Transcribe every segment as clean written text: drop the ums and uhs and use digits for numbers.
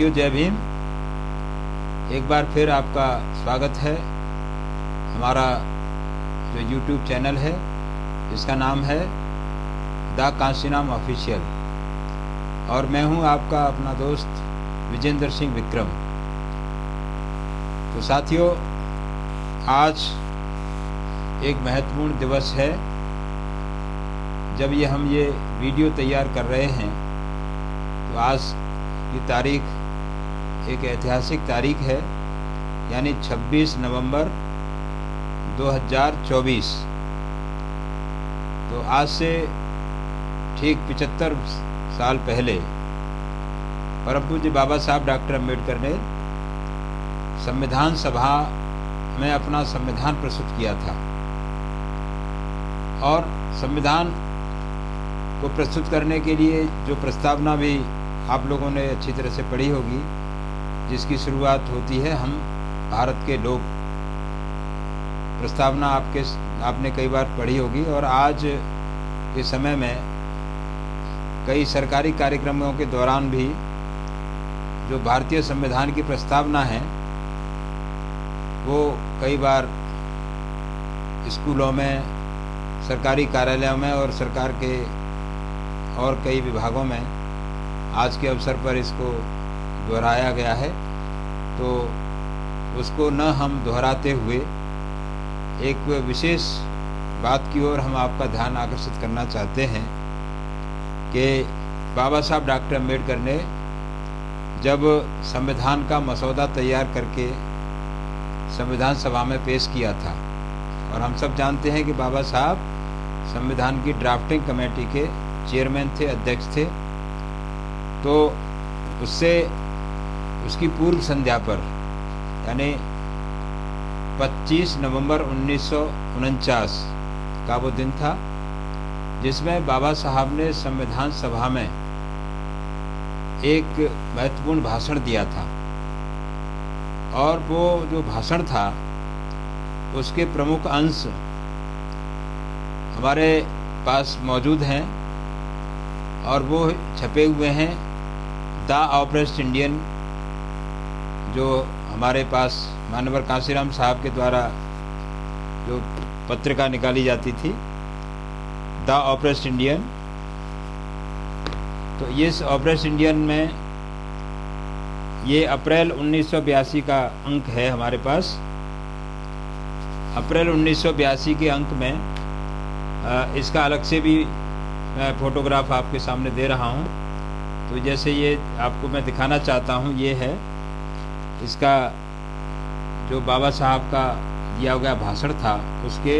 साथियों, जय भीम। एक बार फिर आपका स्वागत है हमारा जो YouTube चैनल है, इसका नाम है द कांशीराम ऑफिशियल, और मैं हूं आपका अपना दोस्त विजेंद्र सिंह विक्रम। तो साथियों, आज एक महत्वपूर्ण दिवस है। जब हम ये वीडियो तैयार कर रहे हैं तो आज की तारीख एक ऐतिहासिक तारीख है, यानी 26 नवंबर 2024। तो आज से ठीक 75 साल पहले परम पूज्य बाबा साहब डॉक्टर अम्बेडकर ने संविधान सभा में अपना संविधान प्रस्तुत किया था। और संविधान को प्रस्तुत करने के लिए जो प्रस्तावना भी आप लोगों ने अच्छी तरह से पढ़ी होगी, जिसकी शुरुआत होती है हम भारत के लोग। प्रस्तावना आपने कई बार पढ़ी होगी। और आज के समय में कई सरकारी कार्यक्रमों के दौरान भी जो भारतीय संविधान की प्रस्तावना है वो कई बार स्कूलों में, सरकारी कार्यालयों में और सरकार के और कई विभागों में आज के अवसर पर इसको दोहराया गया है। तो उसको न हम दोहराते हुए एक विशेष बात की ओर हम आपका ध्यान आकर्षित करना चाहते हैं कि बाबा साहब डॉक्टर अम्बेडकर ने जब संविधान का मसौदा तैयार करके संविधान सभा में पेश किया था, और हम सब जानते हैं कि बाबा साहब संविधान की ड्राफ्टिंग कमेटी के चेयरमैन थे, अध्यक्ष थे। तो उसकी पूर्व संध्या पर, यानी 25 नवंबर 1949 का वो दिन था जिसमें बाबा साहब ने संविधान सभा में एक महत्वपूर्ण भाषण दिया था। और वो जो भाषण था उसके प्रमुख अंश हमारे पास मौजूद हैं और वो छपे हुए हैं द ऑपरेस्ट इंडियन, जो हमारे पास मानवर कांशीराम साहब के द्वारा जो पत्रिका निकाली जाती थी, द ऑपरेस्ट इंडियन। तो ये इस ऑपरेस्ट इंडियन में ये अप्रैल 1982 का अंक है हमारे पास। अप्रैल 1982 के अंक में इसका अलग से भी मैं फोटोग्राफ आपके सामने दे रहा हूँ। तो जैसे ये आपको मैं दिखाना चाहता हूँ, ये है इसका जो बाबा साहब का दिया गया भाषण था उसके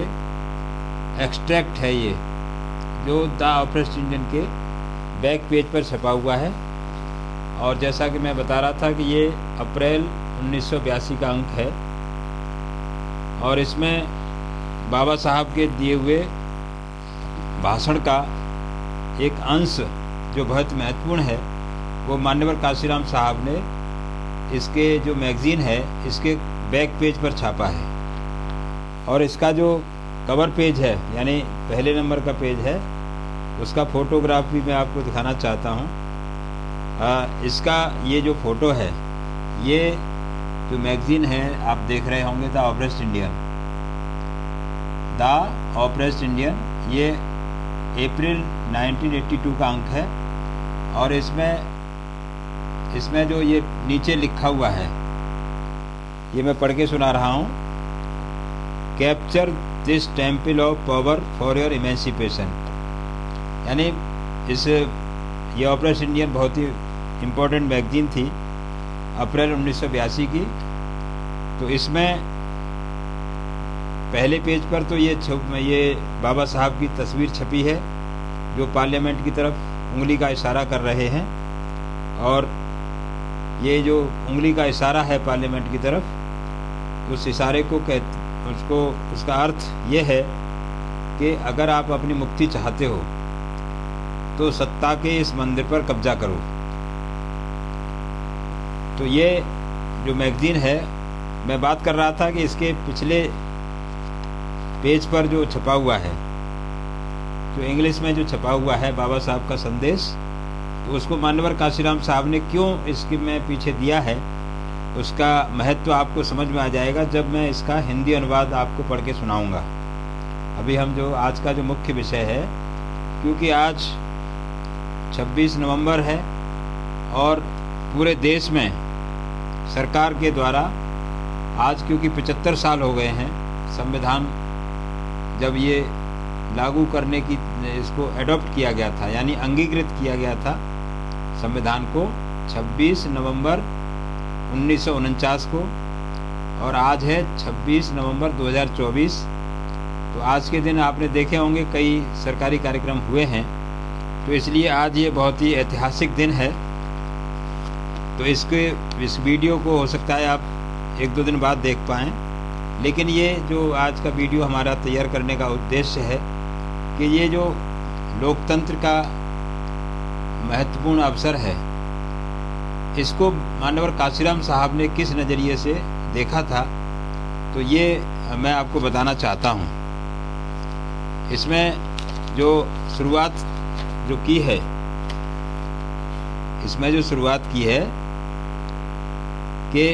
एक्सट्रैक्ट है ये, जो द ऑपरेस्ट इंडियन के बैक पेज पर छपा हुआ है। और जैसा कि मैं बता रहा था कि ये अप्रैल 1982 का अंक है, और इसमें बाबा साहब के दिए हुए भाषण का एक अंश जो बहुत महत्वपूर्ण है वो माननीय कांशीराम साहब ने इसके जो मैगजीन है इसके बैक पेज पर छापा है। और इसका जो कवर पेज है, यानी पहले नंबर का पेज है, उसका फोटोग्राफ भी मैं आपको दिखाना चाहता हूँ। इसका ये जो फोटो है, ये जो मैगजीन है आप देख रहे होंगे, the oppressed Indian. The oppressed Indian ये अप्रैल 1982 का अंक है। और इसमें जो ये नीचे लिखा हुआ है, ये मैं पढ़ के सुना रहा हूँ। Capture this temple of power for your emancipation, यानी ये ऑपरेस्ट इंडियन बहुत ही इम्पोर्टेंट मैगजीन थी अप्रैल 1982 की। तो इसमें पहले पेज पर तो ये बाबा साहब की तस्वीर छपी है जो पार्लियामेंट की तरफ उंगली का इशारा कर रहे हैं। और ये जो उंगली का इशारा है पार्लियामेंट की तरफ, उस इशारे को उसका अर्थ ये है कि अगर आप अपनी मुक्ति चाहते हो तो सत्ता के इस मंदिर पर कब्जा करो। तो ये जो मैगजीन है, मैं बात कर रहा था कि इसके पिछले पेज पर जो छपा हुआ है, जो इंग्लिश में जो छपा हुआ है बाबा साहब का संदेश, तो उसको मान्यवर काशीराम साहब ने क्यों इसके में पीछे दिया है, उसका महत्व आपको समझ में आ जाएगा जब मैं इसका हिंदी अनुवाद आपको पढ़ के सुनाऊंगा। अभी हम जो आज का जो मुख्य विषय है, क्योंकि आज 26 नवंबर है और पूरे देश में सरकार के द्वारा आज, क्योंकि 75 साल हो गए हैं संविधान जब ये लागू करने की, इसको एडॉप्ट किया गया था यानी अंगीकृत किया गया था संविधान को 26 नवंबर 1949 को, और आज है 26 नवंबर 2024। तो आज के दिन आपने देखे होंगे कई सरकारी कार्यक्रम हुए हैं, तो इसलिए आज ये बहुत ही ऐतिहासिक दिन है। तो इस वीडियो को हो सकता है आप 1-2 दिन बाद देख पाएँ, लेकिन ये जो आज का वीडियो हमारा तैयार करने का उद्देश्य है कि ये जो लोकतंत्र का महत्वपूर्ण अवसर है, इसको मान्यवर काशीराम साहब ने किस नज़रिए से देखा था, तो ये मैं आपको बताना चाहता हूँ। इसमें जो शुरुआत जो की है, इसमें जो शुरुआत की है कि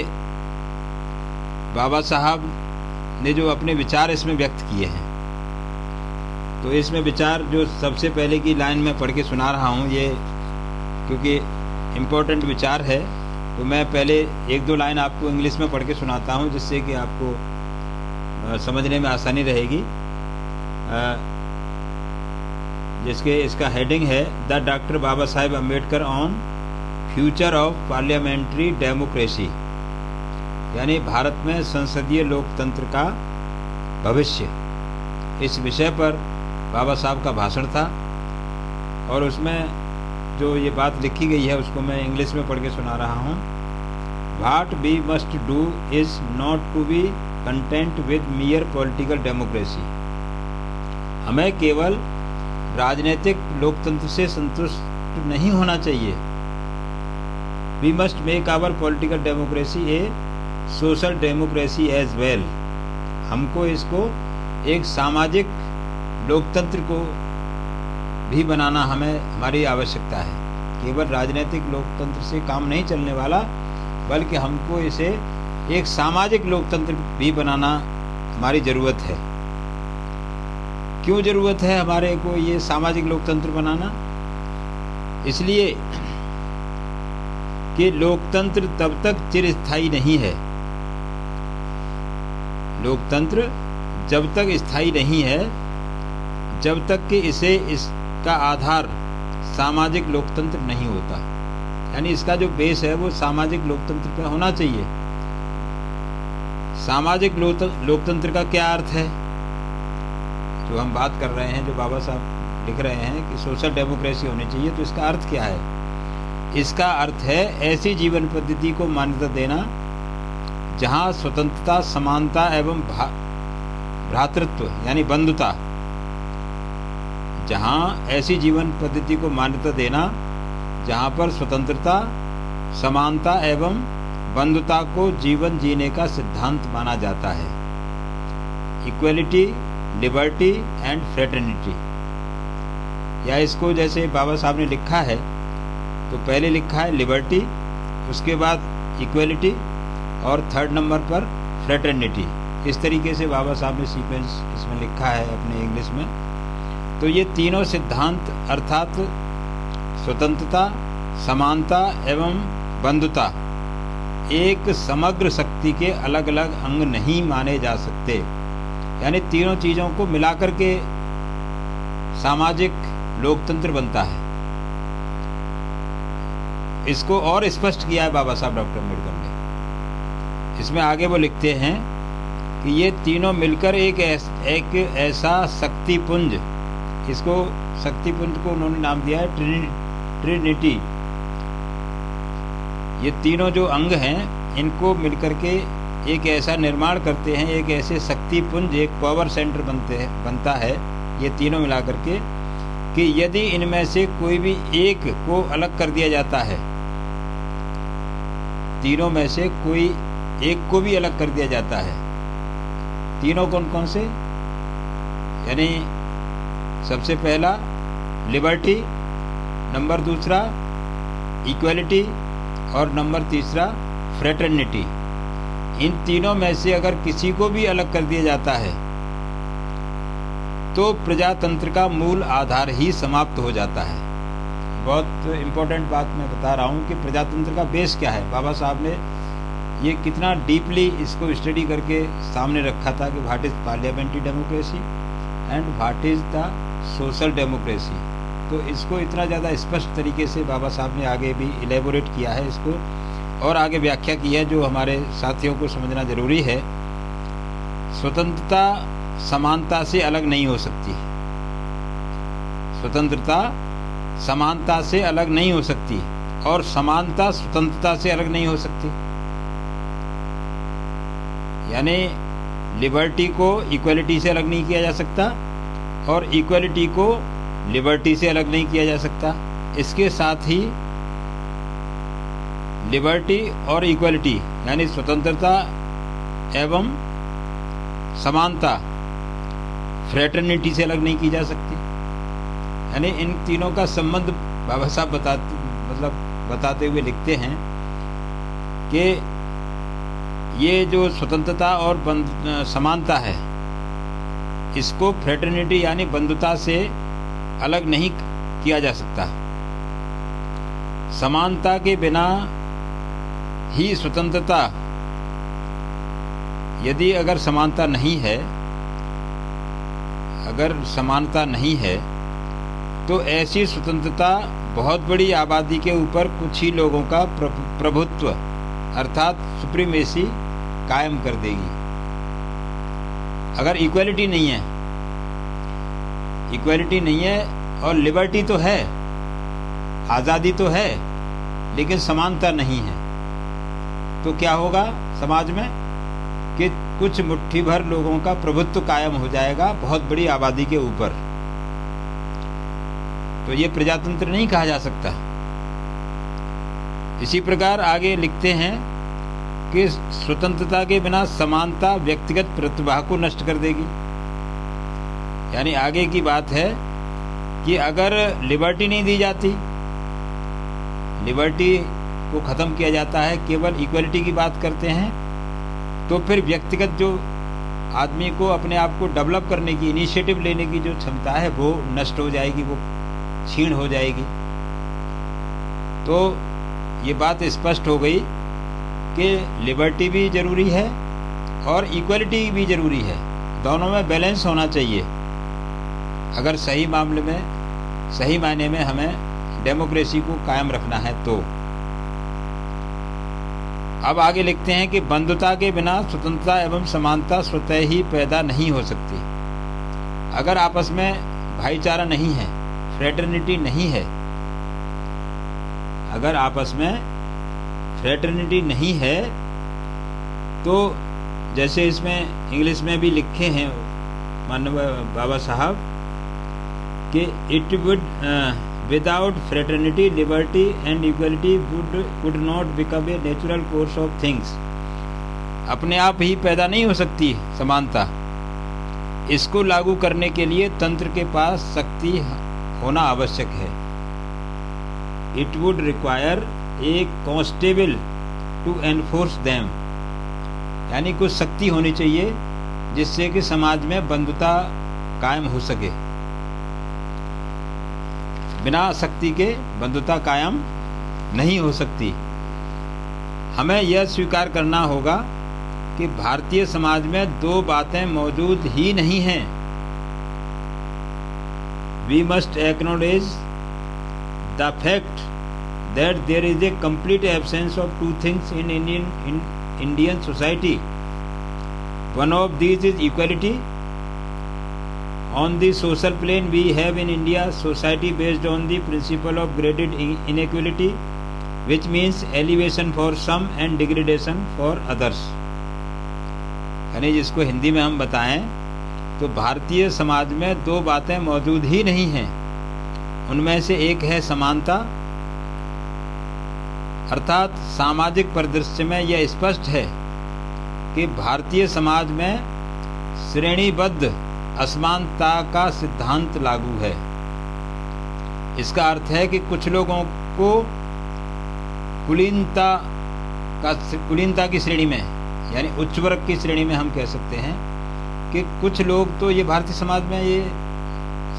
बाबा साहब ने जो अपने विचार इसमें व्यक्त किए हैं, तो इसमें विचार जो सबसे पहले की लाइन में पढ़ के सुना रहा हूँ, ये क्योंकि इम्पोर्टेंट विचार है, तो मैं पहले 1-2 लाइन आपको इंग्लिश में पढ़ के सुनाता हूँ, जिससे कि आपको समझने में आसानी रहेगी। जिसके इसका हेडिंग है the doctor Baba Saheb Ambedkar on future of parliamentary democracy, यानी भारत में संसदीय लोकतंत्र का भविष्य। इस विषय पर बाबा साहब का भाषण था और उसमें जो ये बात लिखी गई है उसको मैं इंग्लिश में पढ़ के सुना रहा हूँ। What we must do is not to be content with mere political democracy, हमें केवल राजनीतिक लोकतंत्र से संतुष्ट नहीं होना चाहिए। We must make our political democracy a social democracy as well, हमको इसको एक सामाजिक लोकतंत्र को भी बनाना हमारी आवश्यकता है। केवल राजनीतिक लोकतंत्र से काम नहीं चलने वाला, बल्कि हमको इसे एक सामाजिक लोकतंत्र भी बनाना हमारी ज़रूरत है। क्यों ज़रूरत है हमारे को ये सामाजिक लोकतंत्र बनाना? इसलिए कि लोकतंत्र तब तक चिरस्थायी नहीं है। लोकतंत्र जब तक स्थायी नहीं है, जब तक कि इसका आधार सामाजिक लोकतंत्र नहीं होता, यानी इसका जो बेस है वो सामाजिक लोकतंत्र पे होना चाहिए। सामाजिक लोकतंत्र का क्या अर्थ है? जो हम बात कर रहे हैं, जो बाबा साहब लिख रहे हैं कि सोशल डेमोक्रेसी होनी चाहिए, तो इसका अर्थ क्या है? इसका अर्थ है ऐसी जीवन पद्धति को मान्यता देना जहां स्वतंत्रता, समानता एवं भ्रातृत्व यानी बंधुता, जहां ऐसी जीवन पद्धति को मान्यता देना जहां पर स्वतंत्रता, समानता एवं बंधुता को जीवन जीने का सिद्धांत माना जाता है। इक्वलिटी, लिबर्टी एंड फ्रेटर्निटी, या इसको जैसे बाबा साहब ने लिखा है, तो पहले लिखा है लिबर्टी, उसके बाद इक्वलिटी और 3rd नंबर पर फ्रेटर्निटी। इस तरीके से बाबा साहब ने सीक्वेंस इसमें लिखा है अपने इंग्लिश में। तो ये तीनों सिद्धांत अर्थात स्वतंत्रता, समानता एवं बंधुता एक समग्र शक्ति के अलग अलग अंग नहीं माने जा सकते, यानी तीनों चीज़ों को मिलाकर के सामाजिक लोकतंत्र बनता है। इसको और स्पष्ट किया है बाबा साहब डॉक्टर अम्बेडकर ने। इसमें आगे वो लिखते हैं कि ये तीनों मिलकर एक ऐसा शक्तिपुंज, इसको शक्तिपुंज को उन्होंने नाम दिया है ट्रिनिटी। ये तीनों जो अंग हैं, इनको मिलकर के एक ऐसा निर्माण करते हैं, एक ऐसे शक्तिपुंज, एक पावर सेंटर बनता है ये तीनों मिलाकर के, कि यदि इनमें से कोई भी एक को अलग कर दिया जाता है, तीनों में से कोई एक को भी अलग कर दिया जाता है, तीनों कौन कौन से? यानी सबसे पहला लिबर्टी, नंबर दूसरा इक्वलिटी और नंबर तीसरा फ्रेटर्निटी। इन तीनों में से अगर किसी को भी अलग कर दिया जाता है तो प्रजातंत्र का मूल आधार ही समाप्त हो जाता है। बहुत इम्पोर्टेंट बात मैं बता रहा हूँ कि प्रजातंत्र का बेस क्या है। बाबा साहब ने ये कितना डीपली इसको स्टडी करके सामने रखा था कि what is parliamentary democracy and what is the social democracy. तो इसको इतना ज़्यादा स्पष्ट तरीके से बाबा साहब ने आगे भी इलेबोरेट किया है इसको और आगे व्याख्या की है, जो हमारे साथियों को समझना जरूरी है। स्वतंत्रता समानता से अलग नहीं हो सकती। स्वतंत्रता समानता से अलग नहीं हो सकती और समानता स्वतंत्रता से अलग नहीं हो सकती। यानी लिबर्टी को इक्वलिटी से अलग नहीं किया जा सकता और इक्वलिटी को लिबर्टी से अलग नहीं किया जा सकता। इसके साथ ही लिबर्टी और इक्वलिटी यानी स्वतंत्रता एवं समानता फ्रेटर्निटी से अलग नहीं की जा सकती। यानी इन तीनों का संबंध बाबा साहब बताते हुए लिखते हैं कि ये जो स्वतंत्रता और समानता है इसको फ्रेटर्निटी यानी बंधुता से अलग नहीं किया जा सकता। समानता के बिना ही स्वतंत्रता, यदि अगर समानता नहीं है, अगर समानता नहीं है तो ऐसी स्वतंत्रता बहुत बड़ी आबादी के ऊपर कुछ ही लोगों का प्रभुत्व अर्थात सुप्रीमेसी कायम कर देगी। अगर इक्वलिटी नहीं है, इक्वलिटी नहीं है और लिबर्टी तो है, आज़ादी तो है, लेकिन समानता नहीं है, तो क्या होगा समाज में कि कुछ मुट्ठी भर लोगों का प्रभुत्व कायम हो जाएगा बहुत बड़ी आबादी के ऊपर। तो ये प्रजातंत्र नहीं कहा जा सकता। इसी प्रकार आगे लिखते हैं कि स्वतंत्रता के बिना समानता व्यक्तिगत प्रतिभा को नष्ट कर देगी। यानी आगे की बात है कि अगर लिबर्टी नहीं दी जाती, लिबर्टी को ख़त्म किया जाता है, केवल इक्वलिटी की बात करते हैं, तो फिर व्यक्तिगत जो आदमी को अपने आप को डेवलप करने की, इनिशिएटिव लेने की जो क्षमता है वो नष्ट हो जाएगी, वो क्षीण हो जाएगी। तो ये बात स्पष्ट हो गई कि लिबर्टी भी ज़रूरी है और इक्वलिटी भी ज़रूरी है। दोनों में बैलेंस होना चाहिए अगर सही मामले में, सही मायने में हमें डेमोक्रेसी को कायम रखना है। तो अब आगे लिखते हैं कि बंधुता के बिना स्वतंत्रता एवं समानता स्वतः ही पैदा नहीं हो सकती। अगर आपस में भाईचारा नहीं है, फ्रेटर्निटी नहीं है, अगर आपस में फ्रेटर्निटी नहीं है, तो जैसे इसमें इंग्लिश में भी लिखे हैं माननीय बाबा साहब कि it would without fraternity liberty and equality would not become a natural course of things. अपने आप ही पैदा नहीं हो सकती समानता। इसको लागू करने के लिए तंत्र के पास शक्ति होना आवश्यक है। It would require a constable to enforce them. यानी कुछ शक्ति होनी चाहिए जिससे कि समाज में बंधुता कायम हो सके। बिना शक्ति के बंधुता कायम नहीं हो सकती। हमें यह स्वीकार करना होगा कि भारतीय समाज में दो बातें मौजूद ही नहीं हैं। We must acknowledge the fact that there is a complete absence of two things in Indian society. One of these is equality. On the social plane, we have in India society based on the principle of graded inequality, which means elevation for some and degradation for others. यानी जिसको हिंदी में हम बताएं तो भारतीय समाज में दो बातें मौजूद ही नहीं हैं। उनमें से एक है समानता, अर्थात सामाजिक परिदृश्य में यह स्पष्ट है कि भारतीय समाज में श्रेणीबद्ध असमानता का सिद्धांत लागू है। इसका अर्थ है कि कुछ लोगों को कुलीनता की श्रेणी में, यानी उच्च वर्ग की श्रेणी में हम कह सकते हैं कि कुछ लोग तो, ये भारतीय समाज में ये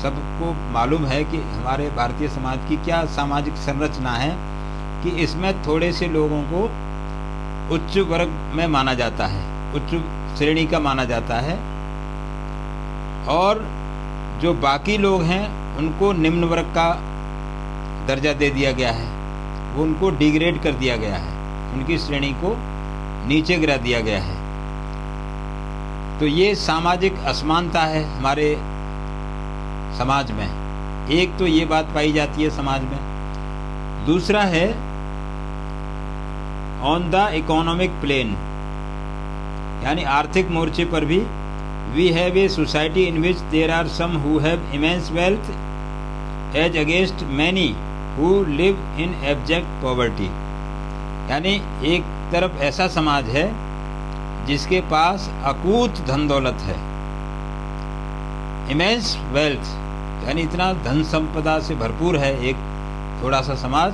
सबको मालूम है कि हमारे भारतीय समाज की क्या सामाजिक संरचना है कि इसमें थोड़े से लोगों को उच्च वर्ग में माना जाता है, उच्च श्रेणी का माना जाता है, और जो बाकी लोग हैं उनको निम्न वर्ग का दर्जा दे दिया गया है, वो उनको डिग्रेड कर दिया गया है, उनकी श्रेणी को नीचे गिरा दिया गया है। तो ये सामाजिक असमानता है हमारे समाज में। एक तो ये बात पाई जाती है समाज में। दूसरा है ऑन द इकोनॉमिक प्लेन, यानी आर्थिक मोर्चे पर भी we have a society in which there are some who have immense wealth as against many who live in abject poverty. यानी एक तरफ ऐसा समाज है जिसके पास अकूत धन दौलत है, इमेंस वेल्थ यानी इतना धन संपदा से भरपूर है एक थोड़ा सा समाज,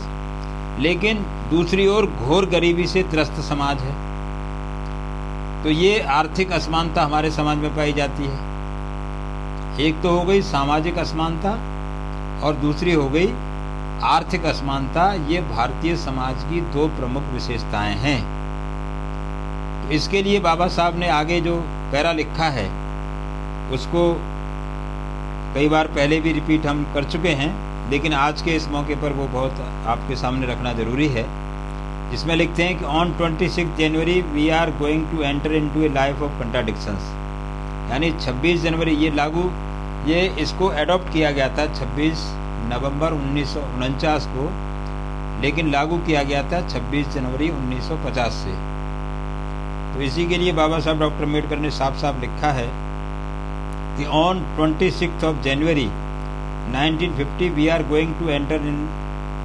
लेकिन दूसरी ओर घोर गरीबी से त्रस्त समाज है। तो ये आर्थिक असमानता हमारे समाज में पाई जाती है। एक तो हो गई सामाजिक असमानता और दूसरी हो गई आर्थिक असमानता। ये भारतीय समाज की दो प्रमुख विशेषताएं हैं। तो इसके लिए बाबा साहब ने आगे जो पैरा लिखा है उसको कई बार पहले भी रिपीट हम कर चुके हैं, लेकिन आज के इस मौके पर वो बहुत आपके सामने रखना जरूरी है। इसमें लिखते हैं कि on 26 January we are going to enter into a life of contradictions, यानी 26 जनवरी ये इसको एडॉप्ट किया गया था 26 नवंबर 1949 को, लेकिन लागू किया गया था 26 जनवरी 1950 से। तो इसी के लिए बाबा साहब डॉक्टर अम्बेडकर ने साफ साफ लिखा है कि on 26 of January 1950 we are going to enter in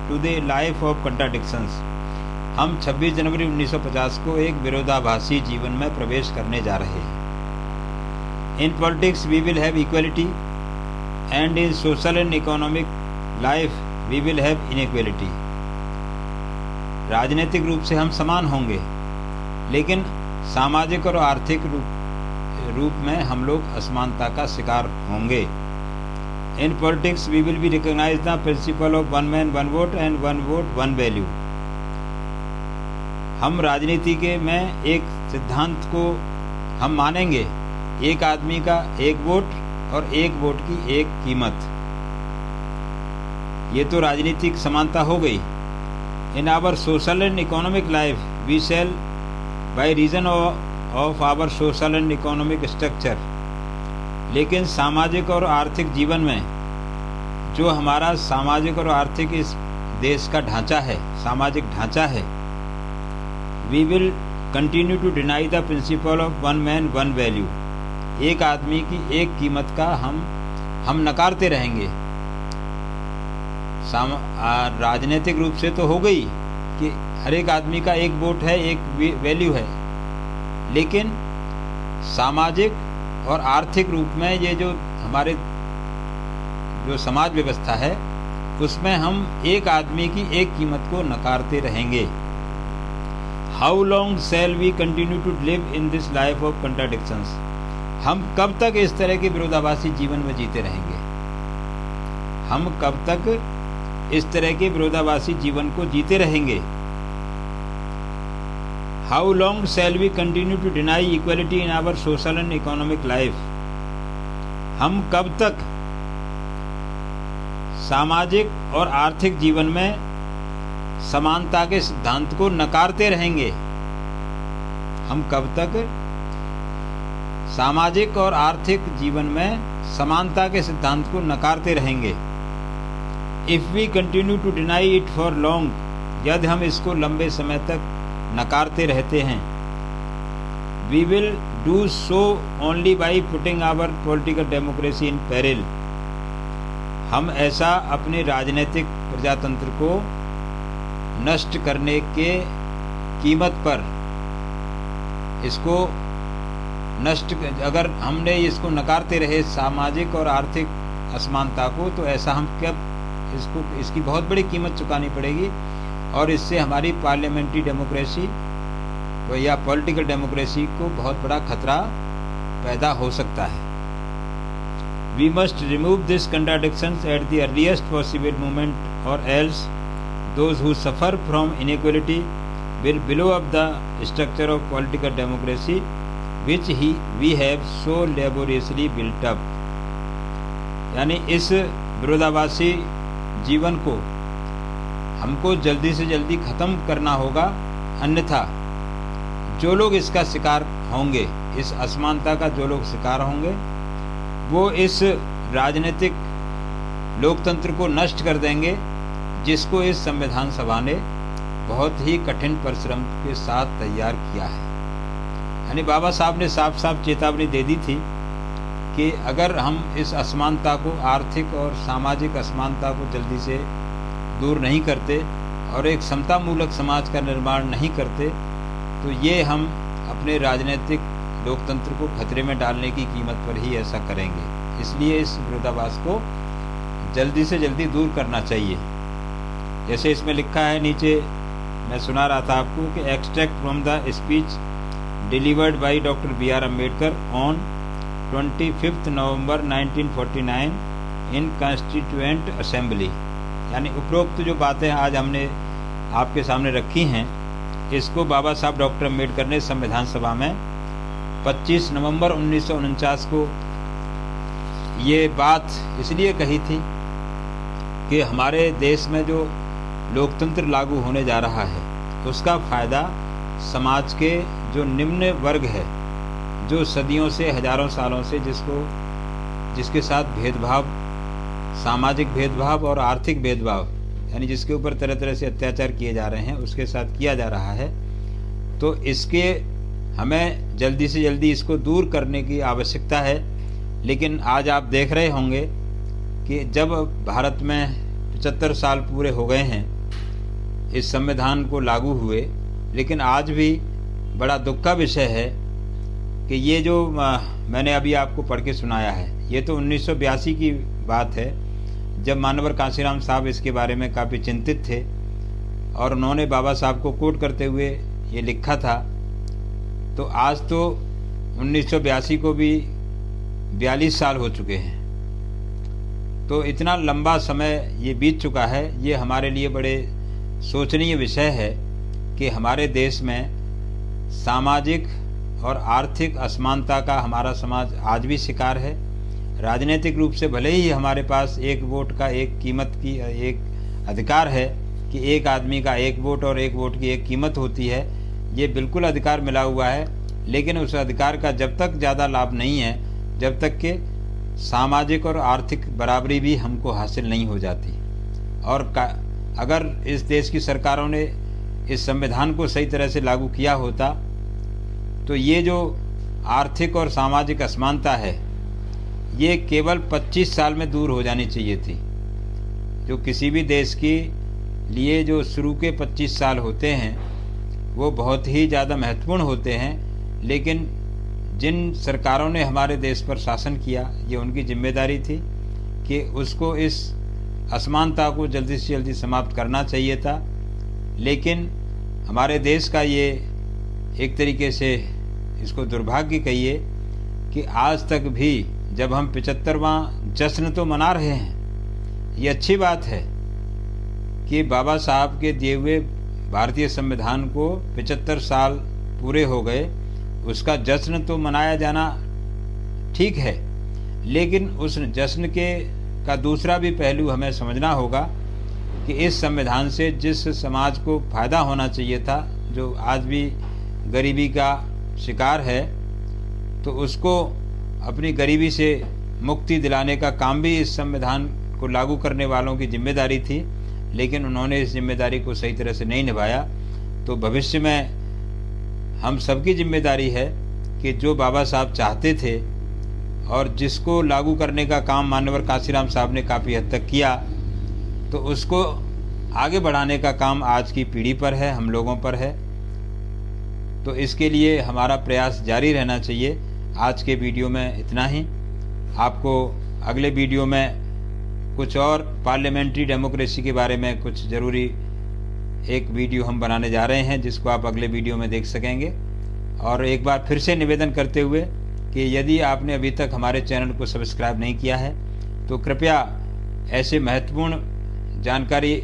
to the life of contradictions. हम 26 जनवरी 1950 को एक विरोधाभासी जीवन में प्रवेश करने जा रहे हैं। In politics we will have equality and in social and economic life we will have inequality. राजनीतिक रूप से हम समान होंगे, लेकिन सामाजिक और आर्थिक रूप में हम लोग असमानता का शिकार होंगे। In politics we will be recognize the principle of one man one vote and one vote one value. हम राजनीति के में एक सिद्धांत को हम मानेंगे, एक आदमी का एक वोट और एक वोट की एक कीमत। ये तो राजनीतिक समानता हो गई। In our social and economic life we shall by reason of our social and economic structure. लेकिन सामाजिक और आर्थिक जीवन में जो हमारा सामाजिक और आर्थिक इस देश का ढांचा है, सामाजिक ढांचा है, we will continue to deny the principle of one man one value. एक आदमी की एक कीमत का हम नकारते रहेंगे। राजनीतिक रूप से तो हो गई कि हर एक आदमी का एक वोट है, एक वैल्यू है, लेकिन सामाजिक और आर्थिक रूप में ये जो हमारे जो समाज व्यवस्था है उसमें हम एक आदमी की एक कीमत को नकारते रहेंगे। How long shall we continue to live in this life of contradictions. हम कब तक इस तरह के विरोधाभासी जीवन में जीते रहेंगे? हम कब तक इस तरह के विरोधाभासी जीवन को जीते रहेंगे? How long shall we continue to deny equality in our social and economic life. हम कब तक सामाजिक और आर्थिक जीवन में समानता के सिद्धांत को नकारते रहेंगे? हम कब तक सामाजिक और आर्थिक जीवन में समानता के सिद्धांत को नकारते रहेंगे? If we continue to deny it for long, यदि हम इसको लंबे समय तक नकारते रहते हैं, we will do so only by putting our political democracy in peril. हम ऐसा अपने राजनीतिक प्रजातंत्र को नष्ट करने के कीमत पर, इसको नष्ट, अगर हमने इसको नकारते रहे सामाजिक और आर्थिक असमानता को, तो ऐसा हम कब इसकी बहुत बड़ी कीमत चुकानी पड़ेगी और इससे हमारी पार्लियामेंट्री डेमोक्रेसी या पॉलिटिकल डेमोक्रेसी को बहुत बड़ा खतरा पैदा हो सकता है। We must remove this contradictions at the earliest possible moment or else those who suffer from inequality will blow up the structure of political democracy which we have so laboriously built up. यानी इस विरोधाभासी जीवन को हमको जल्दी से जल्दी खत्म करना होगा, अन्यथा जो लोग इसका शिकार होंगे, इस असमानता का जो लोग शिकार होंगे, वो इस राजनीतिक लोकतंत्र को नष्ट कर देंगे, जिसको इस संविधान सभा ने बहुत ही कठिन परिश्रम के साथ तैयार किया है। यानी बाबा साहब ने साफ साफ चेतावनी दे दी थी कि अगर हम इस असमानता को, आर्थिक और सामाजिक असमानता को जल्दी से दूर नहीं करते और एक समतामूलक समाज का निर्माण नहीं करते, तो ये हम अपने राजनीतिक लोकतंत्र को खतरे में डालने की कीमत पर ही ऐसा करेंगे। इसलिए इस विरोधाभास को जल्दी से जल्दी दूर करना चाहिए। जैसे इसमें लिखा है नीचे, मैं सुना रहा था आपको कि extract from the speech delivered by doctor B.R. Ambedkar on 25 November 1949 in constituent assembly. यानी उपरोक्त जो बातें आज हमने आपके सामने रखी हैं, इसको बाबा साहब डॉक्टर अम्बेडकर ने संविधान सभा में 25 नवंबर 1949 को ये बात इसलिए कही थी कि हमारे देश में जो लोकतंत्र लागू होने जा रहा है, उसका फायदा समाज के जो निम्न वर्ग है, जो सदियों से, हजारों सालों से जिसके साथ भेदभाव, सामाजिक भेदभाव और आर्थिक भेदभाव, यानी जिसके ऊपर तरह तरह से अत्याचार किए जा रहे हैं, उसके साथ किया जा रहा है। तो इसके हमें जल्दी से जल्दी इसको दूर करने की आवश्यकता है। लेकिन आज आप देख रहे होंगे कि जब भारत में 75 साल पूरे हो गए हैं इस संविधान को लागू हुए, लेकिन आज भी बड़ा दुख का विषय है कि ये जो मैंने अभी आपको पढ़ के सुनाया है, ये तो 1982 की बात है, जब मानवर कांशीराम साहब इसके बारे में काफ़ी चिंतित थे और उन्होंने बाबा साहब को कोट करते हुए ये लिखा था। तो आज तो 1982 को भी 42 साल हो चुके हैं। तो इतना लंबा समय ये बीत चुका है। ये हमारे लिए बड़े सोचनीय विषय है कि हमारे देश में सामाजिक और आर्थिक असमानता का हमारा समाज आज भी शिकार है। राजनीतिक रूप से भले ही हमारे पास एक वोट का एक कीमत की एक अधिकार है कि एक आदमी का एक वोट और एक वोट की एक कीमत होती है, ये बिल्कुल अधिकार मिला हुआ है, लेकिन उस अधिकार का जब तक ज़्यादा लाभ नहीं है, जब तक कि सामाजिक और आर्थिक बराबरी भी हमको हासिल नहीं हो जाती। और अगर इस देश की सरकारों ने इस संविधान को सही तरह से लागू किया होता, तो ये जो आर्थिक और सामाजिक असमानता है, ये केवल 25 साल में दूर हो जानी चाहिए थी। जो किसी भी देश के लिए जो शुरू के 25 साल होते हैं वो बहुत ही ज़्यादा महत्वपूर्ण होते हैं, लेकिन जिन सरकारों ने हमारे देश पर शासन किया, ये उनकी जिम्मेदारी थी कि उसको इस असमानता को जल्दी से जल्दी समाप्त करना चाहिए था। लेकिन हमारे देश का ये एक तरीके से इसको दुर्भाग्य कहिए कि आज तक भी जब हम 75वां जश्न तो मना रहे हैं, ये अच्छी बात है कि बाबा साहब के दिए हुए भारतीय संविधान को 75 साल पूरे हो गए, उसका जश्न तो मनाया जाना ठीक है, लेकिन उस जश्न का दूसरा भी पहलू हमें समझना होगा कि इस संविधान से जिस समाज को फ़ायदा होना चाहिए था, जो आज भी गरीबी का शिकार है, तो उसको अपनी गरीबी से मुक्ति दिलाने का काम भी इस संविधान को लागू करने वालों की जिम्मेदारी थी, लेकिन उन्होंने इस जिम्मेदारी को सही तरह से नहीं निभाया। तो भविष्य में हम सबकी जिम्मेदारी है कि जो बाबा साहब चाहते थे और जिसको लागू करने का काम मानवर कांशीराम साहब ने काफ़ी हद तक किया, तो उसको आगे बढ़ाने का काम आज की पीढ़ी पर है, हम लोगों पर है। तो इसके लिए हमारा प्रयास जारी रहना चाहिए। आज के वीडियो में इतना ही। आपको अगले वीडियो में कुछ और पार्लियामेंट्री डेमोक्रेसी के बारे में कुछ ज़रूरी एक वीडियो हम बनाने जा रहे हैं, जिसको आप अगले वीडियो में देख सकेंगे। और एक बार फिर से निवेदन करते हुए कि यदि आपने अभी तक हमारे चैनल को सब्सक्राइब नहीं किया है तो कृपया ऐसे महत्वपूर्ण जानकारी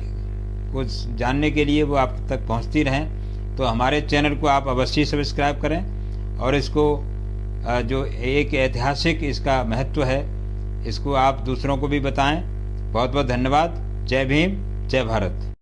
को जानने के लिए वो आप तक पहुंचती रहें, तो हमारे चैनल को आप अवश्य सब्सक्राइब करें और इसको जो एक ऐतिहासिक इसका महत्व है इसको आप दूसरों को भी बताएं। बहुत बहुत धन्यवाद। जय भीम, जय भारत।